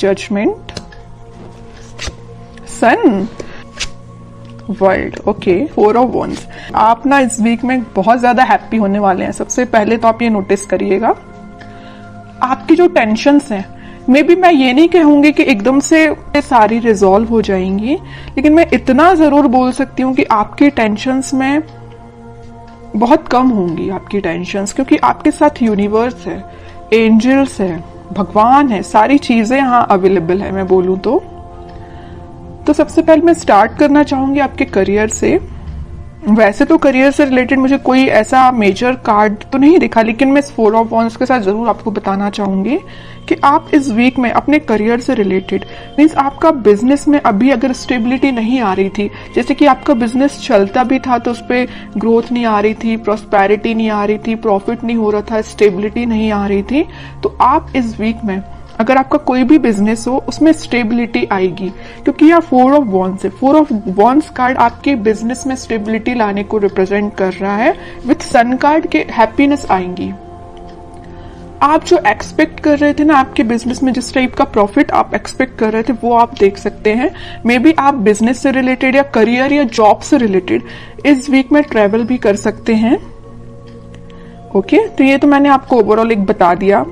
Judgement, sun, world. Okay, 4 of wands. आप ना इस वीक में बहुत ज्यादा हैप्पी होने वाले हैं। सबसे पहले तो आप ये नोटिस करिएगा, आपकी जो टेंशन्स हैं, मे बी मैं ये नहीं कहूंगी कि एकदम से सारी रिजॉल्व हो जाएंगी, लेकिन मैं इतना जरूर बोल सकती हूँ कि आपकी टेंशन्स में बहुत कम होंगी आपकी टेंशन्स, क्योंकि आपके साथ यूनिवर्स है, एंजल्स है, भगवान है, सारी चीजें यहाँ अवेलेबल है मैं बोलूँ तो सबसे पहले मैं स्टार्ट करना चाहूंगी आपके करियर से। वैसे तो करियर से रिलेटेड मुझे कोई ऐसा मेजर कार्ड तो नहीं दिखा, लेकिन मैं इस 4 ऑफ वॉन्ड्स के साथ जरूर आपको बताना चाहूंगी कि आप इस वीक में अपने करियर से रिलेटेड, मीन्स आपका बिजनेस में अभी अगर स्टेबिलिटी नहीं आ रही थी, जैसे कि आपका बिजनेस चलता भी था तो उस पर ग्रोथ नहीं आ रही थी, प्रॉस्पेरिटी नहीं आ रही थी, प्रॉफिट नहीं हो रहा था, स्टेबिलिटी नहीं आ रही थी, तो आप इस वीक में अगर आपका कोई भी बिजनेस हो उसमें स्टेबिलिटी आएगी, क्योंकि यह 4 ऑफ वॉन्ड्स है। 4 ऑफ वॉन्ड्स कार्ड आपके बिजनेस में स्टेबिलिटी लाने को रिप्रेजेंट कर रहा है। विथ सन कार्ड के हैप्पीनेस आएंगी। आप जो एक्सपेक्ट कर रहे थे ना आपके बिजनेस में, जिस टाइप का प्रॉफिट आप एक्सपेक्ट कर रहे थे वो आप देख सकते हैं। मे बी आप बिजनेस से रिलेटेड या करियर या जॉब से रिलेटेड इस वीक में ट्रेवल भी कर सकते हैं। ओके, तो ये तो मैंने आपको ओवरऑल एक बता दिया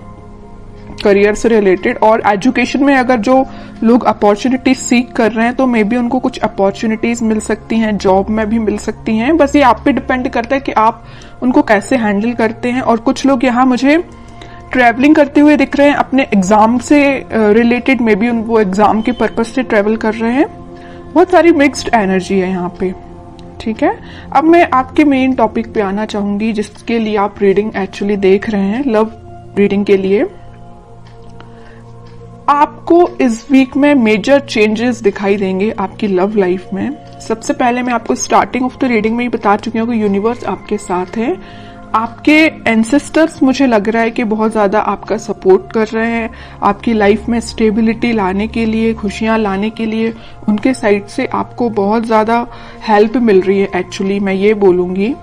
करियर से रिलेटेड। और एजुकेशन में अगर जो लोग अपॉर्चुनिटी सीख कर रहे हैं तो मे बी उनको कुछ अपॉर्चुनिटीज मिल सकती हैं, जॉब में भी मिल सकती हैं। बस ये आप पे डिपेंड करता है कि आप उनको कैसे हैंडल करते हैं। और कुछ लोग यहाँ मुझे ट्रैवलिंग करते हुए दिख रहे हैं अपने एग्जाम से रिलेटेड, मे बी वो एग्जाम के पर्पज से ट्रैवल कर रहे हैं। बहुत सारी मिक्स्ड एनर्जी है यहाँ पे, ठीक है। अब मैं आपके मेन टॉपिक पे आना चाहूंगी जिसके लिए आप रीडिंग एक्चुअली देख रहे हैं, लव रीडिंग के लिए। आपको इस वीक में मेजर चेंजेस दिखाई देंगे आपकी लव लाइफ में। सबसे पहले मैं आपको स्टार्टिंग ऑफ द रीडिंग में ही बता चुकी हूँ कि यूनिवर्स आपके साथ है। आपके एंसेस्टर्स मुझे लग रहा है कि बहुत ज्यादा आपका सपोर्ट कर रहे हैं आपकी लाइफ में स्टेबिलिटी लाने के लिए, खुशियां लाने के लिए। उनके साइड से आपको बहुत ज्यादा हेल्प मिल रही है। एक्चुअली मैं ये बोलूंगी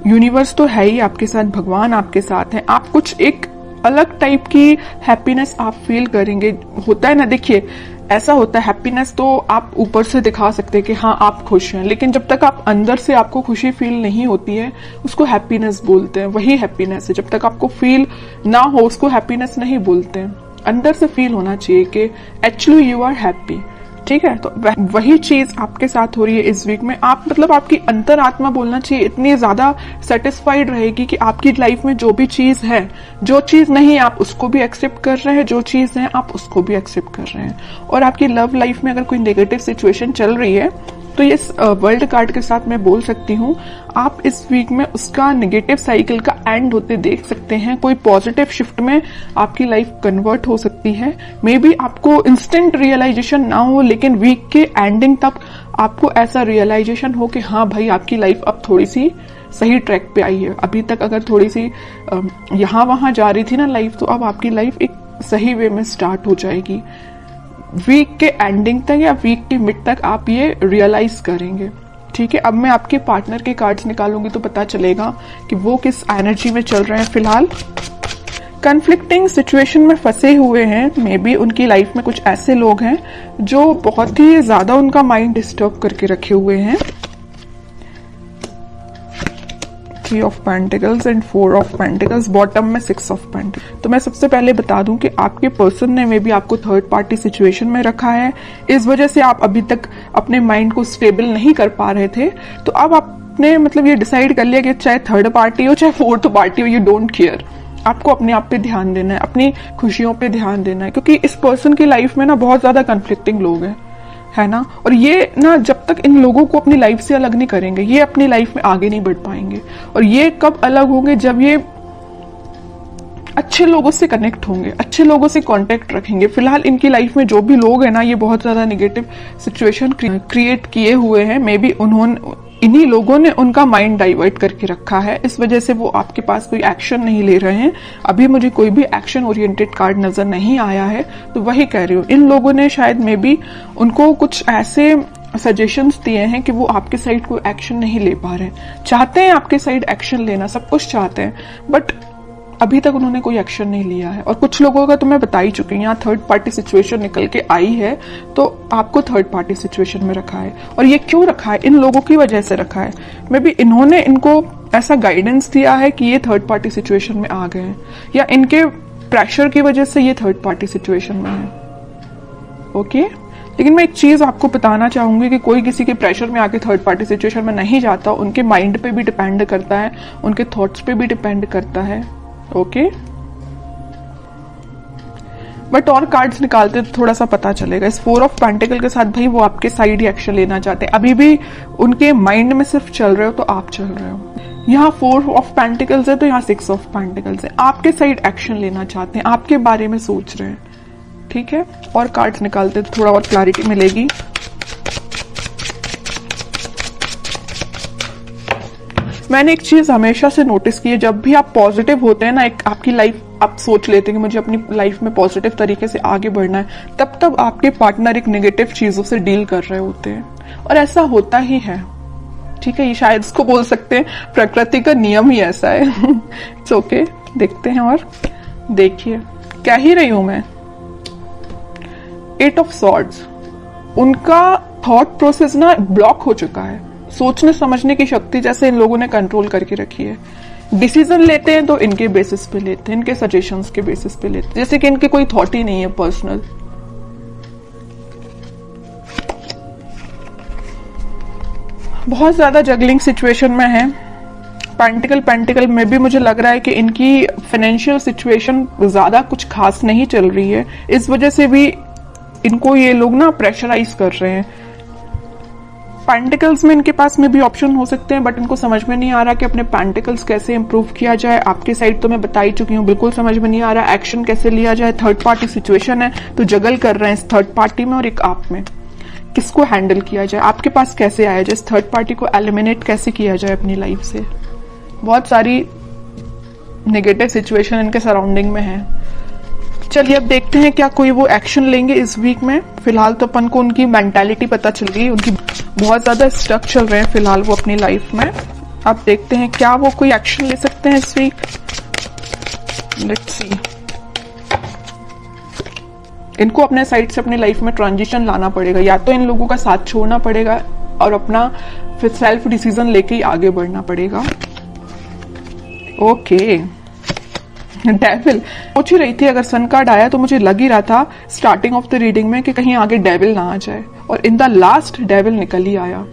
यूनिवर्स तो है ही आपके साथ, भगवान आपके साथ है। आप कुछ एक अलग टाइप की हैप्पीनेस आप फील करेंगे। होता है ना, देखिए ऐसा होता है, हैप्पीनेस तो आप ऊपर से दिखा सकते हैं कि हाँ आप खुश हैं, लेकिन जब तक आप अंदर से आपको खुशी फील नहीं होती है उसको हैप्पीनेस बोलते हैं। वही हैप्पीनेस है, जब तक आपको फील ना हो उसको हैप्पीनेस नहीं बोलते हैं। अंदर से फील होना चाहिए कि एक्चुअली यू आर हैप्पी, ठीक है। तो वही चीज आपके साथ हो रही है इस वीक में। आप मतलब आपकी अंतरात्मा बोलना चाहिए इतनी ज्यादा सेटिस्फाइड रहेगी कि आपकी लाइफ में जो भी चीज है, जो चीज नहीं आप उसको भी एक्सेप्ट कर रहे हैं, जो चीज है आप उसको भी एक्सेप्ट कर रहे हैं। और आपकी लव लाइफ में अगर कोई नेगेटिव सिचुएशन चल रही है तो ये वर्ल्ड कार्ड के साथ मैं बोल सकती हूँ आप इस वीक में उसका नेगेटिव साइकिल का एंड होते देख सकते हैं। कोई पॉजिटिव शिफ्ट में आपकी लाइफ कन्वर्ट हो सकती है। मे बी आपको इंस्टेंट रियलाइजेशन ना हो, लेकिन वीक के एंडिंग तक आपको ऐसा रियलाइजेशन हो कि हाँ भाई आपकी लाइफ अब थोड़ी सी सही ट्रैक पे आई है। अभी तक अगर थोड़ी सी यहाँ वहां जा रही थी ना लाइफ, तो अब आपकी लाइफ एक सही वे में स्टार्ट हो जाएगी। वीक के एंडिंग तक या वीक के मिड तक आप ये रियलाइज करेंगे, ठीक है। अब मैं आपके पार्टनर के कार्ड्स निकालूंगी तो पता चलेगा कि वो किस एनर्जी में चल रहे हैं फिलहाल। कन्फ्लिक्टिंग सिचुएशन में फंसे हुए हैं। मे बी उनकी लाइफ में कुछ ऐसे लोग हैं जो बहुत ही ज्यादा उनका माइंड डिस्टर्ब करके रखे हुए हैं। 3 of pentacles and 4 of pentacles, bottom में 6 ऑफ पेंटिकल्स। तो मैं सबसे पहले बता दूं कि आपके पर्सन ने मे बी आपको थर्ड पार्टी सिचुएशन में रखा है। इस वजह से आप अभी तक अपने माइंड को स्टेबल नहीं कर पा रहे थे। तो अब आपने मतलब ये डिसाइड कर लिया कि चाहे थर्ड पार्टी हो चाहे फोर्थ पार्टी हो, यू डोंट केयर। आपको अपने आप पे ध्यान देना है, अपनी खुशियों पे ध्यान देना है, क्योंकि इस पर्सन की लाइफ में ना बहुत ज्यादा कन्फ्लिक्टिंग लोग हैं, है ना। और ये ना जब तक इन लोगों को अपनी लाइफ से अलग नहीं करेंगे, ये अपनी लाइफ में आगे नहीं बढ़ पाएंगे। और ये कब अलग होंगे, जब ये अच्छे लोगों से कनेक्ट होंगे, अच्छे लोगों से कांटेक्ट रखेंगे। फिलहाल इनकी लाइफ में जो भी लोग हैं ना, ये बहुत ज्यादा नेगेटिव सिचुएशन क्रिएट किए हुए हैं। मे बी इन्हीं लोगों ने उनका माइंड डाइवर्ट करके रखा है। इस वजह से वो आपके पास कोई एक्शन नहीं ले रहे हैं। अभी मुझे कोई भी एक्शन ओरिएंटेड कार्ड नजर नहीं आया है, तो वही कह रही हूँ। इन लोगों ने शायद मे बी उनको कुछ ऐसे सजेशंस दिए हैं कि वो आपके साइड कोई एक्शन नहीं ले पा रहे हैं। चाहते हैं आपके साइड एक्शन लेना, सब कुछ चाहते हैं, बट अभी तक उन्होंने कोई एक्शन नहीं लिया है। और कुछ लोगों का तो मैं बता ही चुकी हूँ, यहाँ थर्ड पार्टी सिचुएशन निकल के आई है, तो आपको थर्ड पार्टी सिचुएशन में रखा है। और ये क्यों रखा है? इन लोगों की वजह से रखा है। मे बी इन्होंने इनको ऐसा गाइडेंस दिया है कि ये थर्ड पार्टी सिचुएशन में आ गए हैं, या इनके प्रेशर की वजह से ये थर्ड पार्टी सिचुएशन में है। ओके, लेकिन मैं एक चीज आपको बताना चाहूंगी कि कोई किसी के प्रेशर में आके थर्ड पार्टी सिचुएशन में नहीं जाता। उनके माइंड पे भी डिपेंड करता है, उनके थॉट्स पे भी डिपेंड करता है। ओके, बट और कार्ड्स निकालते तो थोड़ा सा पता चलेगा। इस 4 ऑफ पेंटिकल के साथ भाई वो आपके साइड ही एक्शन लेना चाहते हैं। अभी भी उनके माइंड में सिर्फ चल रहे हो तो आप चल रहे हो। यहाँ 4 ऑफ पेंटिकल्स है तो यहाँ 6 ऑफ पेंटिकल्स है। आपके साइड एक्शन लेना चाहते हैं, आपके बारे में सोच रहे हैं। ठीक है, और कार्ड्स निकालते तो थोड़ा और क्लैरिटी मिलेगी। मैंने एक चीज हमेशा से नोटिस की है, जब भी आप पॉजिटिव होते हैं ना, एक आपकी लाइफ आप सोच लेते हैं कि मुझे अपनी लाइफ में पॉजिटिव तरीके से आगे बढ़ना है, तब आपके पार्टनर एक नेगेटिव चीजों से डील कर रहे होते हैं। और ऐसा होता ही है। ठीक है, ये शायद इसको बोल सकते हैं प्रकृति का नियम ही ऐसा है। इट्स ओके, देखते हैं। और देखिए क्या ही रही हूं मैं, 8 ऑफ सॉर्ड्स। उनका थॉट प्रोसेस ना ब्लॉक हो चुका है। सोचने समझने की शक्ति जैसे इन लोगों ने कंट्रोल करके रखी है। डिसीजन लेते हैं तो इनके बेसिस पे लेते हैं, इनके सजेशंस के बेसिस पे लेते हैं, जैसे कि इनके कोई थॉट ही नहीं है पर्सनल। बहुत ज्यादा जगलिंग सिचुएशन में है। पेंटिकल में भी मुझे लग रहा है कि इनकी फाइनेंशियल सिचुएशन ज्यादा कुछ खास नहीं चल रही है। इस वजह से भी इनको ये लोग ना प्रेशराइज कर रहे हैं। पेंटिकल्स में इनके पास में भी ऑप्शन हो सकते हैं, बट इनको समझ में नहीं आ रहा कि अपने पेंटिकल्स कैसे इंप्रूव किया जाए। आपके साइड तो मैं बता ही चुकी हूँ, बिल्कुल समझ में नहीं आ रहा एक्शन कैसे लिया जाए। थर्ड पार्टी सिचुएशन है तो जगल कर रहे हैं इस थर्ड पार्टी में और एक आप में। किसको हैंडल किया जाए, आपके पास कैसे आया जाए, इस थर्ड पार्टी को एलिमिनेट कैसे किया जाए अपनी लाइफ से। बहुत सारी नेगेटिव सिचुएशन इनके सराउंडिंग में है। चलिए अब देखते हैं क्या कोई वो एक्शन लेंगे इस वीक में। फिलहाल तो अपन को उनकी मेंटालिटी पता चल गई, उनकी बहुत ज्यादा स्टक चल रहे हैं फिलहाल वो अपनी लाइफ में। अब देखते हैं क्या वो कोई एक्शन ले सकते हैं इस वीक। Let's see. इनको अपने साइड से अपनी लाइफ में ट्रांजिशन लाना पड़ेगा, या तो इन लोगों का साथ छोड़ना पड़ेगा और अपना फिर सेल्फ डिसीजन लेके ही आगे बढ़ना पड़ेगा। ओके, डेविल पूछ ही रही थी, अगर सन कार्ड आया तो मुझे लग ही रहा था स्टार्टिंग ऑफ द रीडिंग में कि कहीं आगे डेविल ना आ जाए, और इन द लास्ट डेविल निकल ही आया।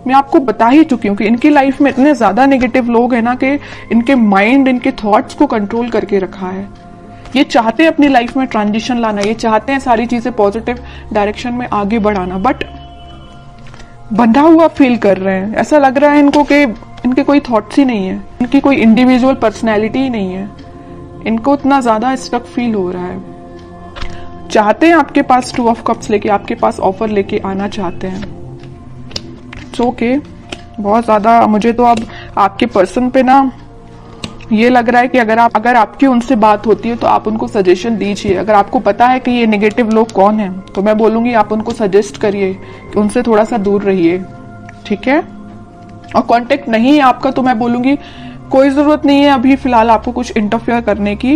मैं आपको बता ही चुकी हूँ कि इनकी लाइफ में इतने ज्यादा नेगेटिव लोग हैं ना कि इनके माइंड इनके थॉट्स को कंट्रोल करके रखा है। ये चाहते हैं अपनी लाइफ में ट्रांजिशन लाना, ये चाहते हैं सारी चीजें पॉजिटिव डायरेक्शन में आगे बढ़ाना, बट बंधा हुआ फील कर रहे हैं। ऐसा लग रहा है इनको कि इनके कोई थॉट्स ही नहीं है, इनकी कोई इंडिविजुअल पर्सनैलिटी ही नहीं है। इनको इतना ज्यादा स्टक फील हो रहा है। चाहते हैं आपके पास 2 ऑफ कप्स लेके, आपके पास ऑफर लेके आना चाहते हैं। ओके, बहुत ज्यादा मुझे तो अब आपके पर्सन पे ना ये लग रहा है कि अगर आपकी उनसे बात होती है तो आप उनको सजेशन दीजिए। अगर आपको पता है कि ये नेगेटिव लोग कौन हैं तो मैं बोलूंगी आप उनको सजेस्ट करिए कि उनसे थोड़ा सा दूर रहिए। ठीक है, और कांटेक्ट नहीं है आपका तो मैं बोलूंगी कोई जरूरत नहीं है अभी फिलहाल आपको कुछ इंटरफेयर करने की।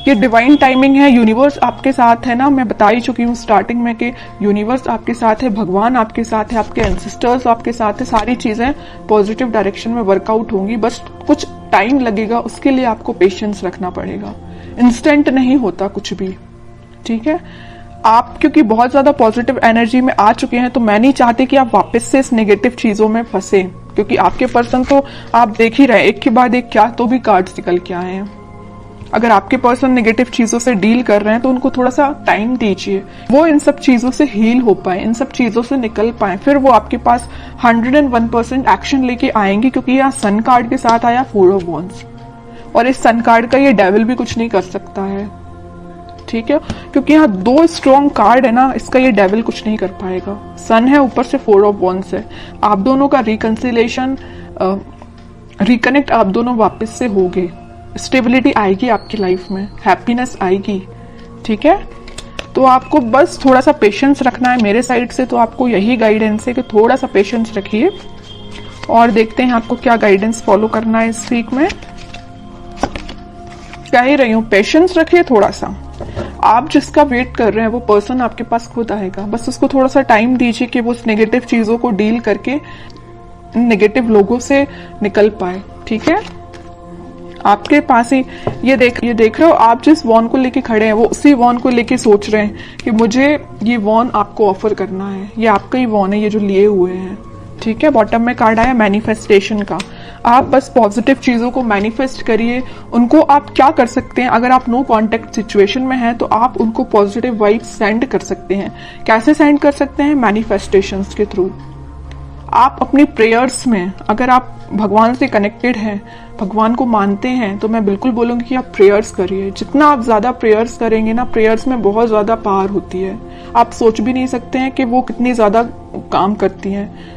ये डिवाइन टाइमिंग है, यूनिवर्स आपके साथ है ना। मैं बता ही चुकी हूँ स्टार्टिंग में कि यूनिवर्स आपके साथ है, भगवान आपके साथ है, आपके एंसेस्टर्स आपके साथ है। सारी चीजें पॉजिटिव डायरेक्शन में वर्कआउट होंगी, बस कुछ टाइम लगेगा, उसके लिए आपको पेशेंस रखना पड़ेगा। इंस्टेंट नहीं होता कुछ भी। ठीक है, आप क्योंकि बहुत ज्यादा पॉजिटिव एनर्जी में आ चुके हैं तो मैं नहीं चाहती कि आप वापस से इस नेगेटिव चीजों में फंसे, क्योंकि आपके पर्सन तो आप देख ही रहे हैं एक के बाद एक क्या तो भी कार्ड्स निकल के आए हैं। अगर आपके पर्सन नेगेटिव चीजों से डील कर रहे हैं तो उनको थोड़ा सा टाइम दीजिए, वो इन सब चीजों से हील हो पाए, इन सब चीजों से निकल पाए, फिर वो आपके पास 101% एक्शन लेके आएंगे। क्योंकि यहाँ सन कार्ड के साथ आया 4 ऑफ वॉन्ड्स, और इस सन कार्ड का ये डेविल भी कुछ नहीं कर सकता है। ठीक है, क्योंकि यहाँ 2 स्ट्रॉन्ग कार्ड है ना, इसका ये डेविल कुछ नहीं कर पाएगा। सन है, ऊपर से 4 ऑफ वॉन्ड्स है। आप दोनों का रिकंसिलेशन, रिकनेक्ट आप दोनों वापस से होगे, स्टेबिलिटी आएगी आपकी लाइफ में, हैप्पीनेस आएगी। ठीक है, तो आपको बस थोड़ा सा पेशेंस रखना है मेरे साइड से, तो आपको यही गाइडेंस है कि थोड़ा सा पेशेंस रखिए और देखते हैं आपको क्या गाइडेंस फॉलो करना है इस वीक में। कह ही रही हूँ, पेशेंस रखिए थोड़ा सा। आप जिसका वेट कर रहे हैं वो पर्सन आपके पास खुद आएगा, बस उसको थोड़ा सा टाइम दीजिए कि वो उस नेगेटिव चीजों को डील करके नेगेटिव लोगों से निकल पाए। ठीक है, आपके पास ही ये देख रहे हो, आप जिस वॉन को लेके खड़े हैं वो उसी वॉन को लेके सोच रहे हैं कि मुझे ये वॉन आपको ऑफर करना है, ये आपका ही वॉन है ये जो लिए हुए हैं। ठीक है, बॉटम में कार्ड आया मैनिफेस्टेशन का। आप बस पॉजिटिव चीजों को मैनिफेस्ट करिए। उनको आप क्या कर सकते हैं, अगर आप नो कांटेक्ट सिचुएशन में हैं तो आप उनको पॉजिटिव वाइब्स सेंड कर सकते हैं। कैसे सेंड कर सकते हैं? मैनिफेस्टेशंस के थ्रू। आप अपनी प्रेयर्स में, अगर आप भगवान से कनेक्टेड हैं, भगवान को मानते हैं, तो मैं बिल्कुल बोलूंगी कि आप प्रेयर्स करिए। जितना आप ज्यादा प्रेयर्स करेंगे ना, प्रेयर्स में बहुत ज्यादा पावर होती है। आप सोच भी नहीं सकते हैं कि वो कितनी ज्यादा काम करती हैं।